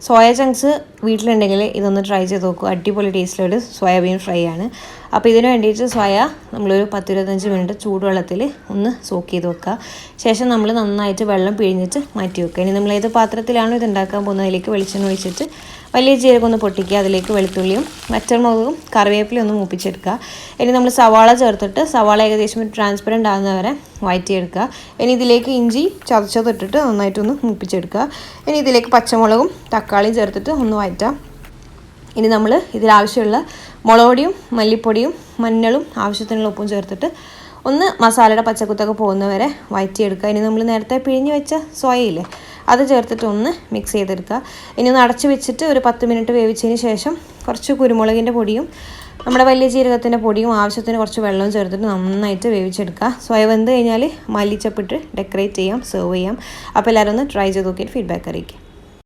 Soya chunks വീട്ടിലുണ്ടെങ്കിൽ ഇതൊന്ന് try ചെയ്ത് നോക്കുക. അടിപൊളി ടേസ്റ്റിലൊരു സോയാബീൻ ഫ്രൈ ആണ്. അപ്പോൾ ഇതിന് വേണ്ടിയിട്ട് സോയ നമ്മളൊരു 10-25 മിനിറ്റ് ചൂടുവെള്ളത്തിൽ ഒന്ന് സോക്ക് ചെയ്ത് വെക്കുക. ശേഷം നമ്മൾ നന്നായിട്ട് വെള്ളം പിഴിഞ്ഞിട്ട് മാറ്റി വെക്കുക. ഇനി നമ്മൾ ഏത് പാത്രത്തിലാണോ ഇത് ഉണ്ടാക്കാൻ പോകുന്നത് അതിലേക്ക് വെളിച്ചെണ്ണ ഒഴിച്ചിട്ട് വലിയ ജീരകം ഒന്ന് പൊട്ടിക്കുക. അതിലേക്ക് വെളുത്തുള്ളിയും വറ്റൽമുളകും കറിവേപ്പിലയും ഒന്ന് മൂപ്പിച്ചെടുക്കുക. ഇനി നമ്മൾ സവാള ചേർത്തിട്ട് സവാള ഏകദേശം ട്രാൻസ്പെറൻറ്റ് ആകുന്നവരെ വഴറ്റിയെടുക്കുക. ഇനി ഇതിലേക്ക് ഇഞ്ചി ചതച്ചതിട്ടിട്ട് നന്നായിട്ടൊന്ന് മൂപ്പിച്ചെടുക്കുക. ഇനി ഇതിലേക്ക് പച്ചമുളകും തക്കാളിയും ചേർത്തിട്ട് ഒന്ന് വഴറ്റാം. ഇനി നമ്മൾ ഇതിലാവശ്യമുള്ള മുളക് പൊടിയും മല്ലിപ്പൊടിയും മഞ്ഞളും ആവശ്യത്തിനുള്ള ഉപ്പും ചേർത്തിട്ട് ഒന്ന് മസാലയുടെ പച്ചക്കുത്തൊക്കെ പോകുന്നവരെ വഴറ്റിയെടുക്കുക. ഇനി നമ്മൾ നേരത്തെ പിഴിഞ്ഞ് വെച്ച സോയയില്ലേ അത് ചേർത്തിട്ട് ഒന്ന് മിക്സ് ചെയ്തെടുക്കുക. ഇനി ഒന്ന് അടച്ച് വെച്ചിട്ട് ഒരു 10 മിനിറ്റ് വേവിച്ചതിന് ശേഷം കുറച്ച് കുരുമുളകിൻ്റെ പൊടിയും നമ്മുടെ വലിയ ജീരകത്തിൻ്റെ പൊടിയും ആവശ്യത്തിന് കുറച്ച് വെള്ളവും ചേർത്തിട്ട് നന്നായിട്ട് വേവിച്ചെടുക്കുക. സോയ വെന്ത് കഴിഞ്ഞാൽ മല്ലിച്ചപ്പിട്ട് ഡെക്കറേറ്റ് ചെയ്യാം, സെർവ് ചെയ്യാം. അപ്പോൾ എല്ലാവരും ഒന്ന് ട്രൈ ചെയ്ത് നോക്കിയിട്ട് ഫീഡ്ബാക്ക് അറിയിക്കുക.